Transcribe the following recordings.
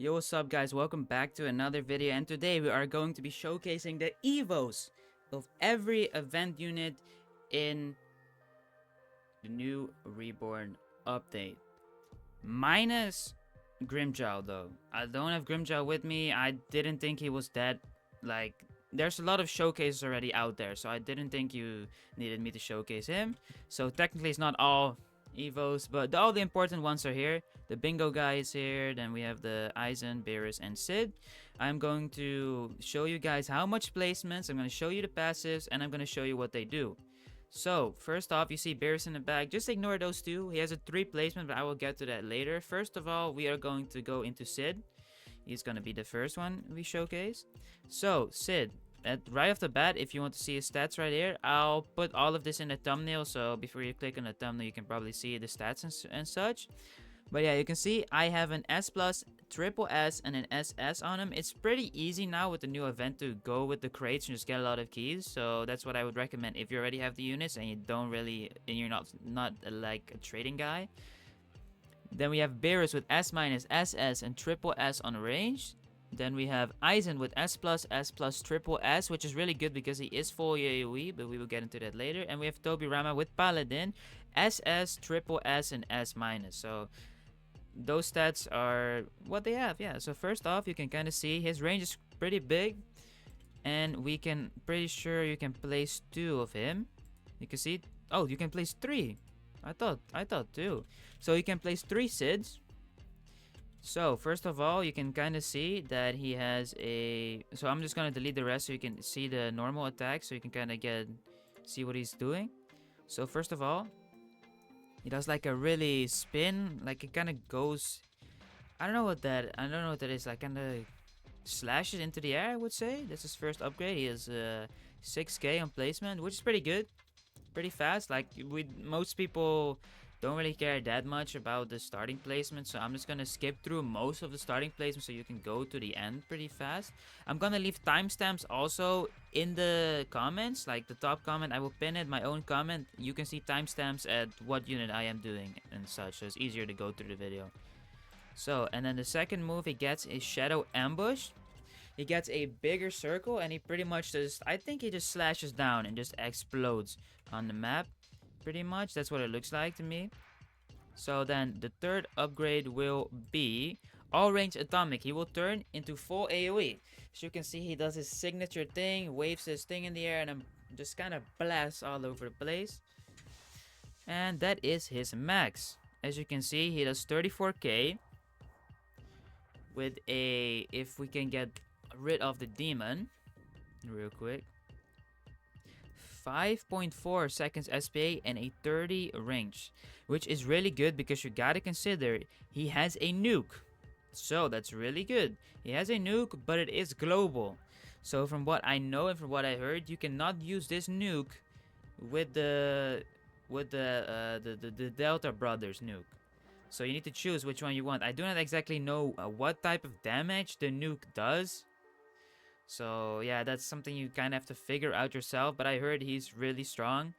Yo, what's up guys? Welcome back to another video, and today we are going to be showcasing the evos of every event unit in the new Reborn update. Minus Grimjow though. I don't have Grimjow with me. I didn't think he was that, like, there's a lot of showcases already out there, so I didn't think you needed me to showcase him. So technically it's not all evos, but all the important ones are here. The bingo guy is here, then we have the Aizen, Beerus, and Sid. I'm going to show you guys how much placements, I'm going to show you the passives, and I'm going to show you what they do. So, first off, you see Beerus in the back. Just ignore those two. He has a 3 placement, but I will get to that later. First of all, we are going to go into Sid. He's going to be the first one we showcase. So, Sid, right off the bat, if you want to see his stats right here, I'll put all of this in the thumbnail. So, before you click on the thumbnail, you can probably see the stats and such. But yeah, you can see I have an S+, triple S, and an SS on him. It's pretty easy now with the new event to go with the crates and just get a lot of keys. So that's what I would recommend if you already have the units and you don't really, and you're not like a trading guy. Then we have Beerus with S-, SS, and triple S on range. Then we have Eisen with S+, triple S, which is really good because he is full AoE, but we will get into that later. And we have Tobirama with Paladin, SS, triple S, and S-. So those stats are what they have. Yeah, so first off, you can kind of see his range is pretty big, and we can pretty sure you can place 2 of him. You can see, oh, you can place 3. I thought 2. So you can place 3 Sids. So first of all, you can kind of see that he has a, so I'm just gonna delete the rest so you can see the normal attack, so you can kind of see what he's doing. So first of all, he does like a really spin, like it kind of goes, I don't know what that is, like kind of slashes into the air, I would say. That's his first upgrade. He has 6k on placement, which is pretty good, pretty fast. Like, most people don't really care that much about the starting placement, so I'm just gonna skip through most of the starting placement so you can go to the end pretty fast. I'm gonna leave timestamps also in the comments, like the top comment. I will pin it, my own comment. You can see timestamps at what unit I am doing and such, so it's easier to go through the video. So, and then the second move he gets is Shadow Ambush. He gets a bigger circle, and he pretty much just, I think he just slashes down and just explodes on the map. Pretty much, that's what it looks like to me. So then the third upgrade will be All Range Atomic. He will turn into full AoE. As you can see, he does his signature thing, waves his thing in the air, and then just kind of blasts all over the place. And that is his max. As you can see, he does 34k with a, if we can get rid of the demon real quick, 5.4 seconds SPA and a 30 range, which is really good because you gotta consider he has a nuke. So that's really good. He has a nuke, but it is global. So from what I know and from what I heard, you cannot use this nuke with the Delta Brothers nuke. So you need to choose which one you want. I do not exactly know what type of damage the nuke does. So yeah, that's something you kind of have to figure out yourself. But I heard he's really strong.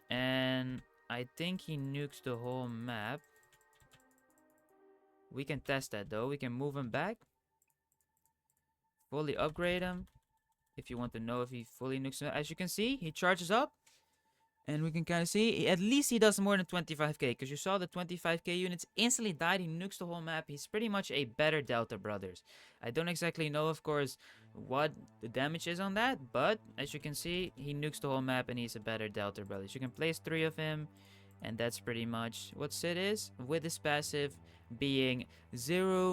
And I think he nukes the whole map. We can test that though. We can move him back. Fully upgrade him. If you want to know if he fully nukes him. As you can see, he charges up. And we can kind of see, at least he does more than 25k. Because you saw the 25k units instantly died. He nukes the whole map. He's pretty much a better Delta Brothers. I don't exactly know, of course, what the damage is on that. But, as you can see, he nukes the whole map and he's a better Delta Brothers. You can place 3 of him. And that's pretty much what Sid is. With his passive being minus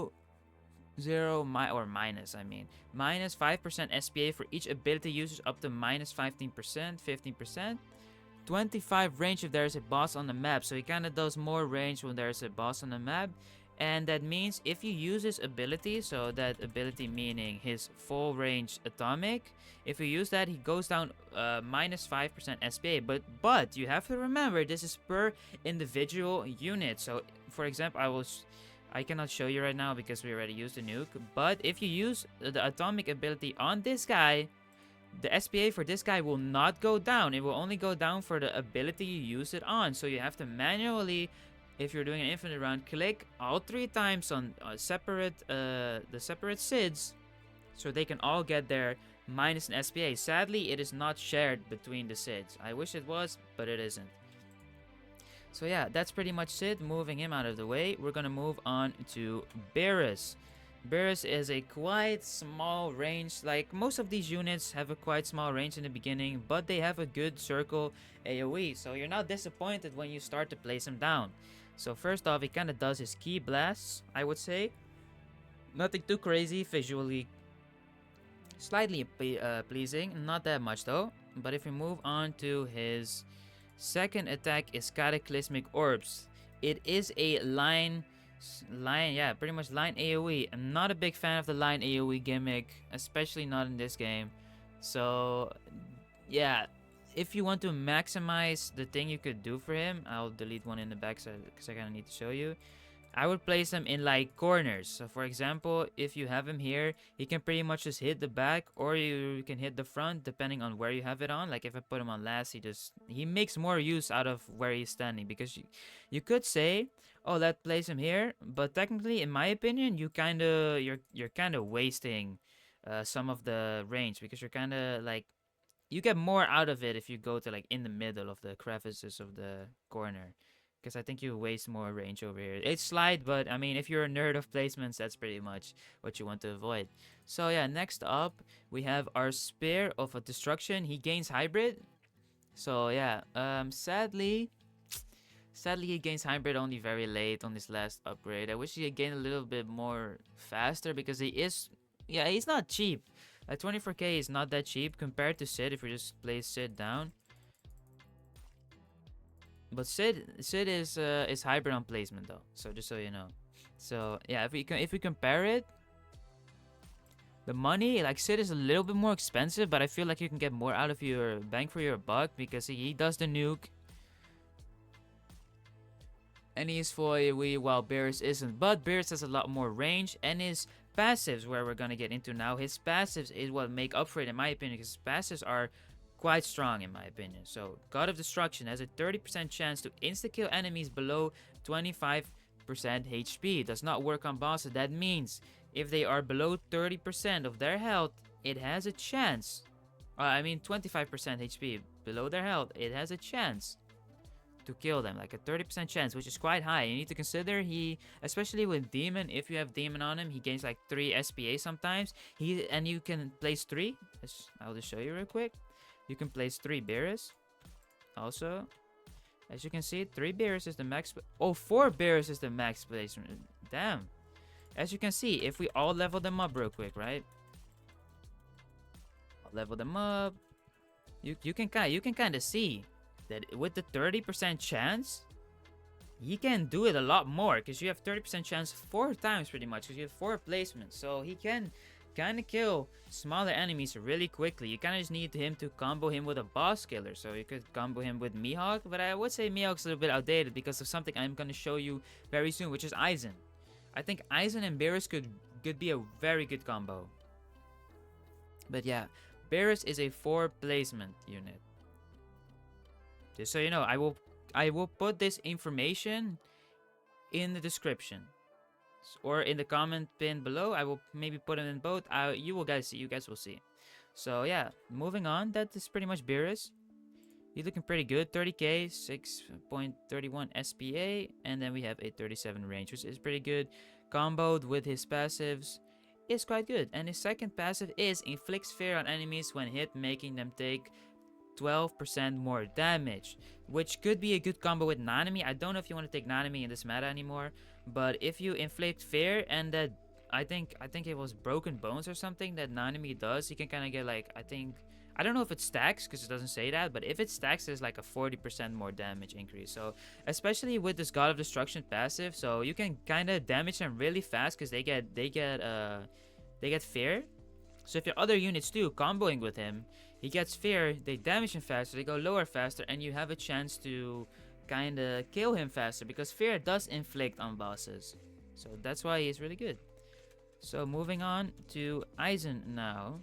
5% SPA for each ability users up to minus 15%, 15%. 25 range if there's a boss on the map, so he kind of does more range when there's a boss on the map. And that means if you use his ability, so that ability meaning his full range atomic, if you use that, he goes down minus 5% SPA. But you have to remember, this is per individual unit. So for example, I cannot show you right now because we already used the nuke, but if you use the atomic ability on this guy, the SPA for this guy will not go down. It will only go down for the ability you use it on. So you have to manually if you're doing an infinite round, click all 3 times on the separate SIDs, so they can all get their minus an SPA. Sadly, it is not shared between the SIDs. I wish it was, but it isn't. So yeah, that's pretty much it. Moving him out of the way, we're gonna move on to Beerus. Beerus is a quite small range. Like, most of these units have a quite small range in the beginning, but they have a good circle AoE, so you're not disappointed when you start to place him down. So first off, he kind of does his key blasts, I would say. Nothing too crazy, visually slightly pleasing, not that much though. But if we move on to his second attack, is Cataclysmic Orbs. It is a line, yeah, pretty much line AoE. I'm not a big fan of the line AoE gimmick, especially not in this game. So yeah, if you want to maximize the thing you could do for him, I'll delete one in the back because I kind of need to show you. I would place him in like corners. So for example, if you have him here, he can pretty much just hit the back, or you can hit the front depending on where you have it on. Like if I put him on last, he makes more use out of where he's standing, because you could say, oh, let's place him here, but technically, in my opinion, you're kind of wasting some of the range, because you're kind of like, you get more out of it if you go to like in the middle of the crevices of the corner, because I think you waste more range over here. It's slide, but I mean, if you're a nerd of placements, that's pretty much what you want to avoid. So yeah, next up, we have our Spear of a Destruction. He gains Hybrid. So yeah, sadly, he gains Hybrid only very late on this last upgrade. I wish he had gained a little bit more faster, because he's not cheap. 24k is not that cheap compared to Sid if we just place Sid down. But Sid is hybrid on placement though, so just so you know. So yeah, if we compare it, the money, like, Sid is a little bit more expensive, but I feel like you can get more out of your bang for your buck, because he does the nuke, and he's full AoE while Beerus isn't. But Beerus has a lot more range, and his passives, where we're gonna get into now, his passives is what make up for it in my opinion, because his passives are quite strong in my opinion. So God of Destruction has a 30% chance to insta-kill enemies below 25% HP. Does not work on bosses. That means if they are below 30% of their health, it has a chance. 25% HP below their health, it has a chance to kill them, like a 30% chance, which is quite high. You need to consider especially with Demon, if you have Demon on him, he gains like 3 SPA sometimes. And you can place 3. I'll just show you real quick. You can place 3 Beerus. Also, as you can see, 3 Beerus is the max. 4 Beerus is the max placement. Damn. As you can see, if we all level them up real quick, right? I'll level them up. You can kind of see that with the 30% chance, he can do it a lot more, because you have 30% chance 4 times pretty much, because you have 4 placements. So he can kind of kill smaller enemies really quickly. You kind of just need him to combo him with a boss killer. So you could combo him with Mihawk, but I would say Mihawk's a little bit outdated because of something I'm going to show you very soon, which is Aizen. I think Aizen and Beerus could be a very good combo. But yeah, Beerus is a 4 placement unit. Just so you know, I will put this information in the description or in the comment pin below. I will maybe put it in both. You guys will see. So yeah, moving on. That is pretty much Beerus. He's looking pretty good. 30k, 6.31 SPA, and then we have a 37 range, which is pretty good. Comboed with his passives is quite good. And his second passive is Inflicts Fear on enemies when hit, making them take 12% more damage, which could be a good combo with Nanami. I don't know if you want to take Nanami in this meta anymore, but if you inflict fear, and that I think it was Broken Bones or something that Nanami does, you can kind of get like, I don't know if it stacks because it doesn't say that, but if it stacks, there's like a 40% more damage increase. So especially with this God of Destruction passive, so you can kind of damage them really fast because they get fear. So if your other units too comboing with him, he gets fear, they damage him faster, they go lower faster, and you have a chance to kind of kill him faster because fear does inflict on bosses. So that's why he's really good. So moving on to Eisen now.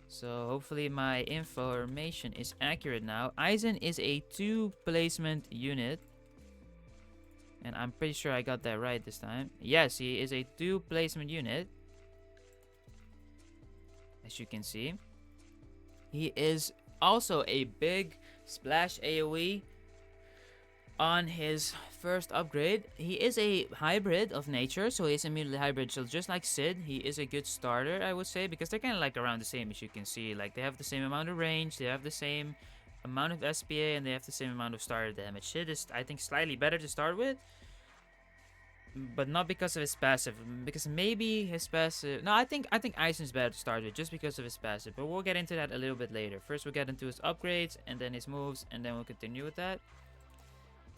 So hopefully my information is accurate now. Eisen is a 2 placement unit. And I'm pretty sure I got that right this time. Yes, he is a 2 placement unit. As you can see. He is also a big splash AoE on his first upgrade. He is a hybrid of nature, so he's immediately hybrid. So just like Sid, he is a good starter, I would say, because they're kind of like around the same, as you can see. Like they have the same amount of range, they have the same amount of SPA, and they have the same amount of starter damage. Sid is, I think, slightly better to start with, but not because of his passive. Because maybe his passive. No, I think Aizen's better to start with just because of his passive. But we'll get into that a little bit later. First, we'll get into his upgrades and then his moves, and then we'll continue with that.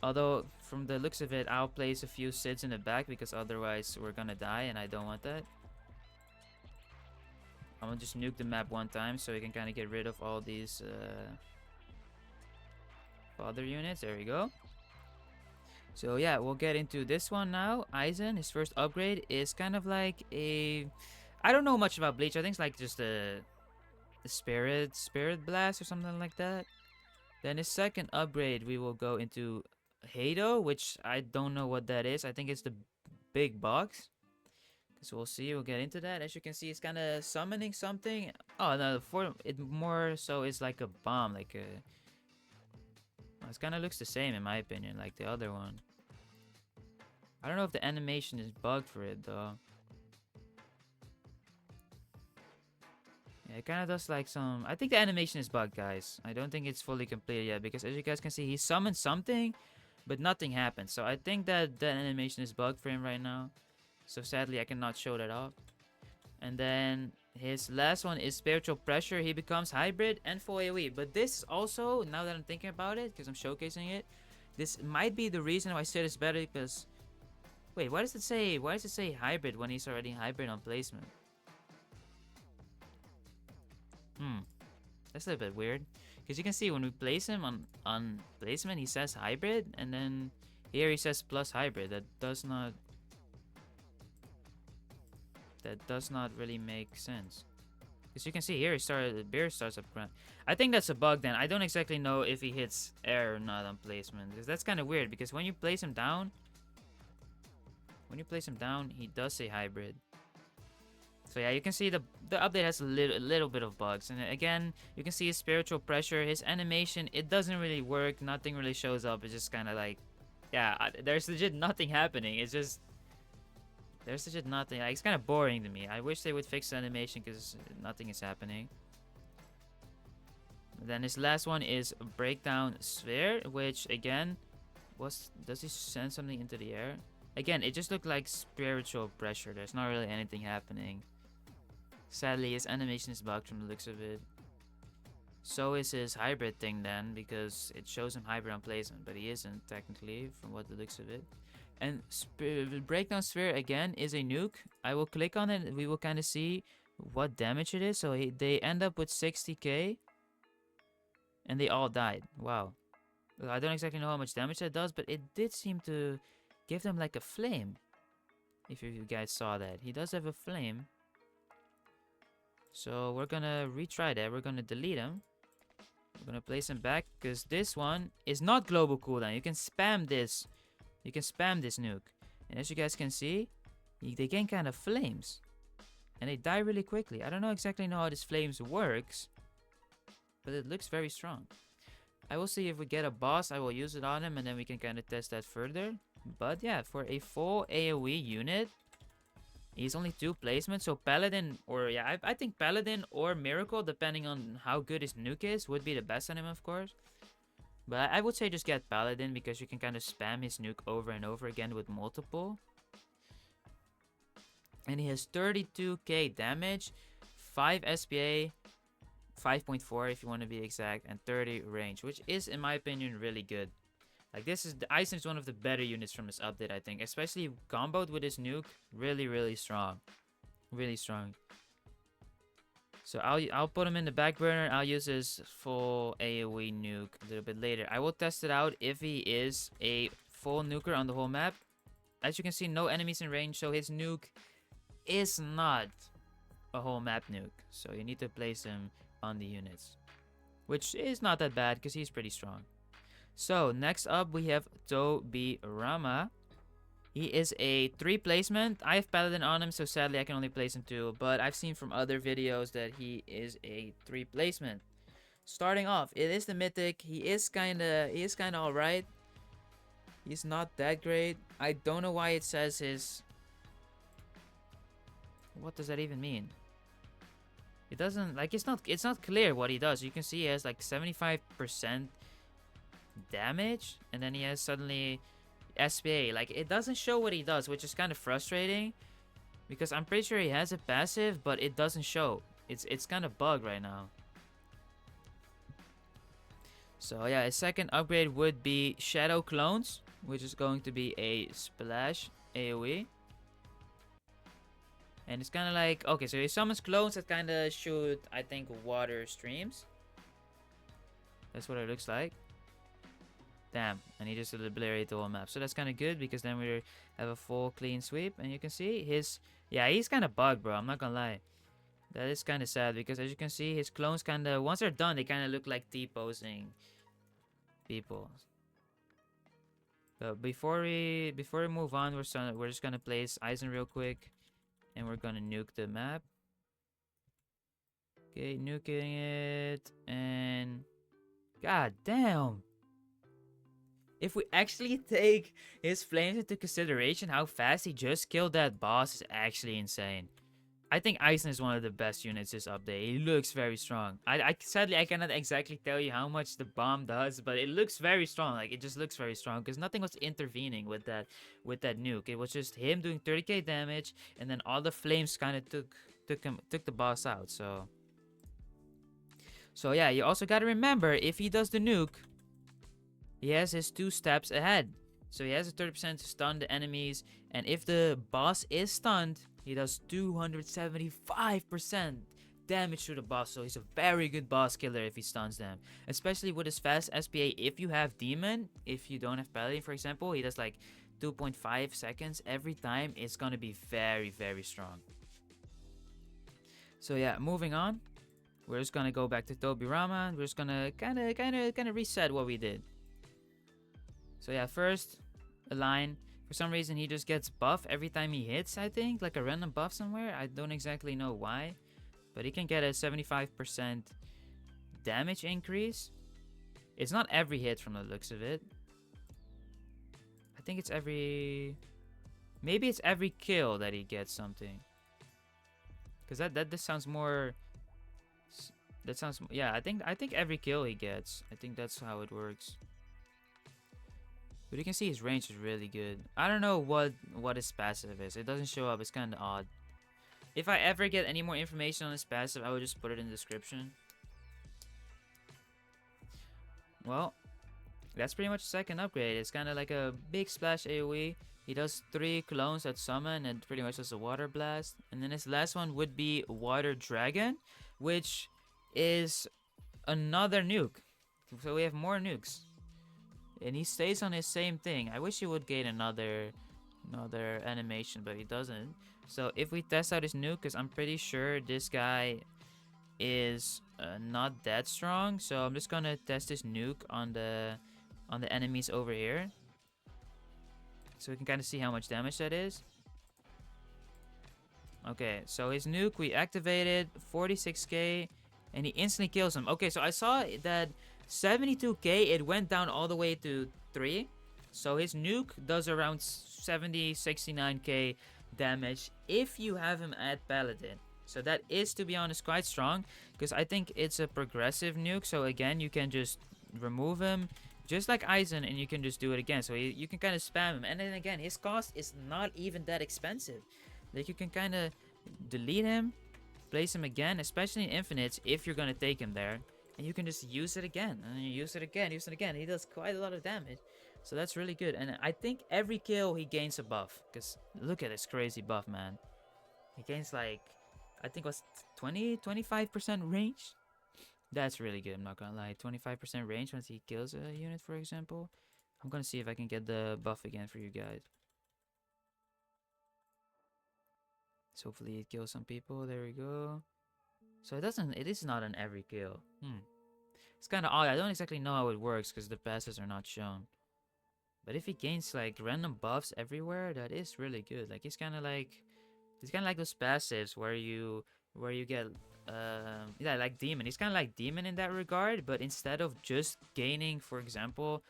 Although, from the looks of it, I'll place a few Sids in the back because otherwise we're gonna die, and I don't want that. I'm gonna just nuke the map one time so we can kind of get rid of all these fodder units. There we go. So yeah, we'll get into this one now. Eisen, his first upgrade is kind of like a... I don't know much about Bleach. I think it's like just a spirit blast or something like that. Then his second upgrade, we will go into Hado, which I don't know what that is. I think it's the big box. So we'll see. We'll get into that. As you can see, it's kind of summoning something. Oh no, for it more so is like a bomb, like a... It kind of looks the same in my opinion, like the other one. I don't know if the animation is bugged for it though. Yeah, it kind of does like some... I think the animation is bugged, guys. I don't think it's fully completed yet because as you guys can see, he summoned something, but nothing happened. So I think that the animation is bugged for him right now. So sadly, I cannot show that off. And then his last one is Spiritual Pressure. He becomes hybrid and full AoE. But this also, now that I'm thinking about it, because I'm showcasing it, this might be the reason why Sid is better because... Wait, why does it say hybrid when he's already hybrid on placement? That's a little bit weird. Because you can see when we place him on placement, he says hybrid. And then here he says plus hybrid. That does not really make sense. Because you can see here, Beerus starts up front. I think that's a bug then. I don't exactly know if he hits air or not on placement. Because that's kind of weird. Because when you place him down, he does say hybrid. So yeah, you can see the update has a little bit of bugs. And again, you can see his Spiritual Pressure. His animation, it doesn't really work. Nothing really shows up. It's just kind of like... Yeah, there's legit nothing happening. It's just... There's legit nothing. Like, it's kind of boring to me. I wish they would fix the animation because nothing is happening. Then his last one is Breakdown Sphere, which again, does he send something into the air? Again, it just looked like Spiritual Pressure. There's not really anything happening. Sadly, his animation is bugged from the looks of it. So is his hybrid thing then, because it shows him hybrid on placement, but he isn't technically from what the looks of it. And Breakdown Sphere again is a nuke. I will click on it and we will kind of see what damage it is. So they end up with 60k. And they all died. Wow. I don't exactly know how much damage that does, but it did seem to give them like a flame. If you guys saw that. He does have a flame. So we're gonna retry that. We're gonna delete him. We're gonna place him back because this one is not global cooldown. You can spam this. You can spam this nuke. And as you guys can see, they gain kind of flames. And they die really quickly. I don't know exactly how this flames works. But it looks very strong. I will see if we get a boss. I will use it on him and then we can kind of test that further. But yeah, for a full AoE unit, he's only 2 placements. So Paladin, or yeah, I think Paladin or Miracle, depending on how good his nuke is, would be the best on him, of course. But I would say just get Paladin because you can kind of spam his nuke over and over again with multiple. And he has 32k damage, 5 SPA, 5.4 if you want to be exact, and 30 range, which is, in my opinion, really good. Like, this is... Eisen is one of the better units from this update, I think. Especially comboed with his nuke. Really, really strong. Really strong. So I'll put him in the back burner. I'll use his full AoE nuke a little bit later. I will test it out if he is a full nuker on the whole map. As you can see, no enemies in range, so his nuke is not a whole map nuke. So you need to place him on the units, which is not that bad because he's pretty strong. So next up we have Tobirama. He is a 3 placement. I have Paladin on him, so sadly I can only place him 2. But I've seen from other videos that he is a 3 placement. Starting off, it is the mythic. He is kinda alright. He's not that great. I don't know why it says his. What does that even mean? It doesn't, like, it's not clear what he does. You can see he has like 75% damage, and then he has suddenly SPA. Like, it doesn't show what he does, which is kind of frustrating, because I'm pretty sure he has a passive, but it doesn't show. It's kind of bugged right now. So yeah, his second upgrade would be Shadow Clones, which is going to be a splash AoE. And it's kind of like, okay, so he summons clones that kind of shoot, I think, water streams. That's what it looks like. Damn, and he just obliterated the whole map. So that's kind of good, because then we have a full clean sweep. And you can see his, yeah, he's kind of bugged, bro. I'm not gonna lie. That is kind of sad, because as you can see, his clones kind of, once they're done, they kind of look like T-posing people. But before we move on, we're just gonna place Eisen real quick. And we're gonna nuke the map. Okay, nuking it. And god damn. If we actually take his flames into consideration, how fast he just killed that boss is actually insane. I think Eisen is one of the best units this update. He looks very strong. Sadly I cannot exactly tell you how much the bomb does, but it looks very strong. Like, it just looks very strong, because nothing was intervening with that nuke. It was just him doing 30k damage, and then all the flames kind of took the boss out. So yeah, you also gotta remember, if he does the nuke, he has his 2 steps ahead. So he has a 30% to stun the enemies, and if the boss is stunned, he does 275% damage to the boss. So he's a very good boss killer if he stuns them. Especially with his fast SPA. If you have Demon, if you don't have Paladin, for example, he does like 2.5 seconds every time. It's gonna be very, very strong. So yeah, moving on. We're just gonna go back to Tobirama. We're just gonna kind of reset what we did. So yeah, first, Align. For some reason, he just gets buff every time he hits, I think. Like a random buff somewhere. I don't exactly know why. But he can get a 75% damage increase. It's not every hit from the looks of it. I think it's every... Maybe it's every kill that he gets something. Because that sounds more... That sounds... Yeah, I think every kill he gets. I think that's how it works. But you can see his range is really good. I don't know what his passive is. It doesn't show up. It's kind of odd. If I ever get any more information on his passive, I will just put it in the description. Well, that's pretty much the second upgrade. It's kind of like a big splash AoE. He does 3 clones that summon and pretty much does a water blast. And then his last one would be Water Dragon, which is another nuke. So we have more nukes. And he stays on his same thing. I wish he would gain another animation, but he doesn't. So if we test out his nuke, because I'm pretty sure this guy is not that strong. So I'm just gonna test this nuke on the enemies over here. So we can kind of see how much damage that is. Okay, so his nuke, we activated 46k, and he instantly kills him. Okay, so I saw that 72k, it went down all the way to 3. So his nuke does around 69k damage if you have him at Paladin. So that is, to be honest, quite strong, because I think it's a progressive nuke. So again, you can just remove him just like Aizen, and you can just do it again. So you can kind of spam him, and then again, his cost is not even that expensive. Like, you can kind of delete him, place him again, especially in infinites if you're gonna take him there. And you can just use it again, and you use it again, use it again. He does quite a lot of damage. So that's really good. And I think every kill he gains a buff. Because look at this crazy buff, man. He gains like, I think it was 25% range. That's really good, I'm not gonna lie. 25% range once he kills a unit, for example. I'm gonna see if I can get the buff again for you guys. So hopefully it kills some people. There we go. So it is not an every kill. It's kind of odd. I don't exactly know how it works because the passes are not shown. But if he gains like random buffs everywhere, that is really good. Like he's kind of like those passives where you get yeah, like demon. He's kind of like demon in that regard, but instead of just gaining, for example,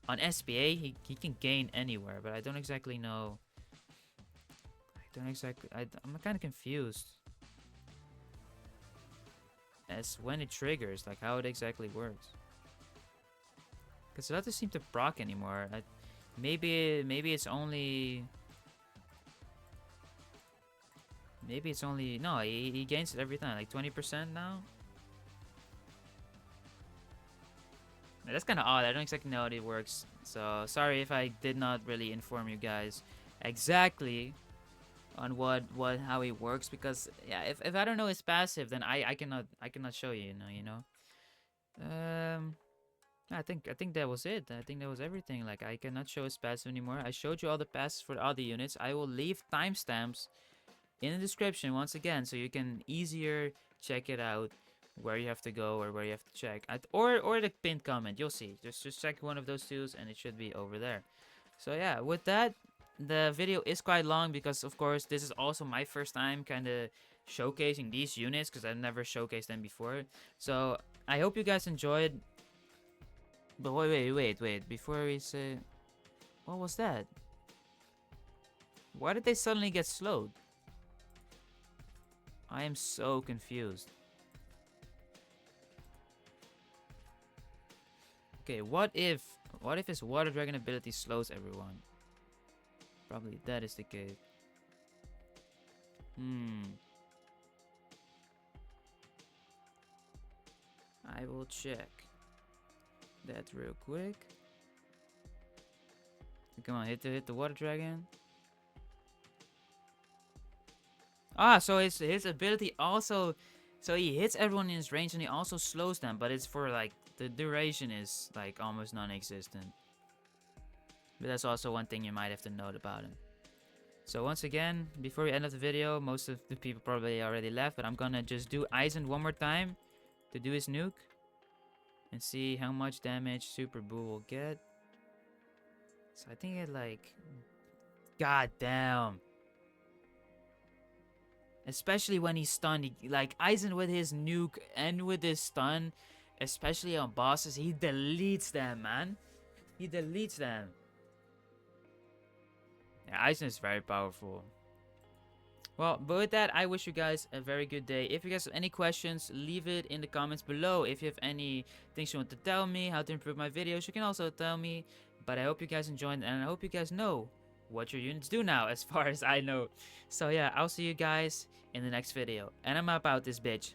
on SPA, he can gain anywhere. But I don't exactly know. I'm kind of confused as when it triggers, like how it exactly works. Because it doesn't seem to proc anymore. Maybe it's only. Maybe it's only no. He gains it every time, like 20% now. That's kind of odd. I don't exactly know how it works. So sorry if I did not really inform you guys exactly on how it works, because yeah, if I don't know his passive, then I cannot show you. You know. I think that was it. I think that was everything. Like I cannot show his passive anymore. I showed you all the passes for the other units. I will leave timestamps in the description once again, so you can easier check it out where you have to go or where you have to check or the pinned comment. You'll see. Just check one of those two and it should be over there. So yeah, with that, the video is quite long because of course this is also my first time kind of showcasing these units because I've never showcased them before. So I hope you guys enjoyed. But wait, before we say, what was that? Why did they suddenly get slowed? I am so confused. Okay, what if his water dragon ability slows everyone? Probably that is the case. I will check that real quick. Come on, hit the water dragon. Ah, so his ability also, so he hits everyone in his range and he also slows them, but it's for like the duration is like almost non-existent. But that's also one thing you might have to note about him. So once again, before we end of the video, most of the people probably already left, but I'm gonna just do Eisen one more time to do his nuke and see how much damage Super Boo will get. So I think it like, god damn. Especially when he's stunned, like Eisen with his nuke and with his stun, especially on bosses, he deletes them, man. He deletes them. Yeah, Eisen is very powerful. Well, but with that, I wish you guys a very good day. If you guys have any questions, leave it in the comments below. If you have any things you want to tell me, how to improve my videos, you can also tell me. But I hope you guys enjoyed, and I hope you guys know what your units do now, as far as I know. So yeah, I'll see you guys in the next video. And I'm about this bitch.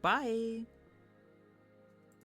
Bye!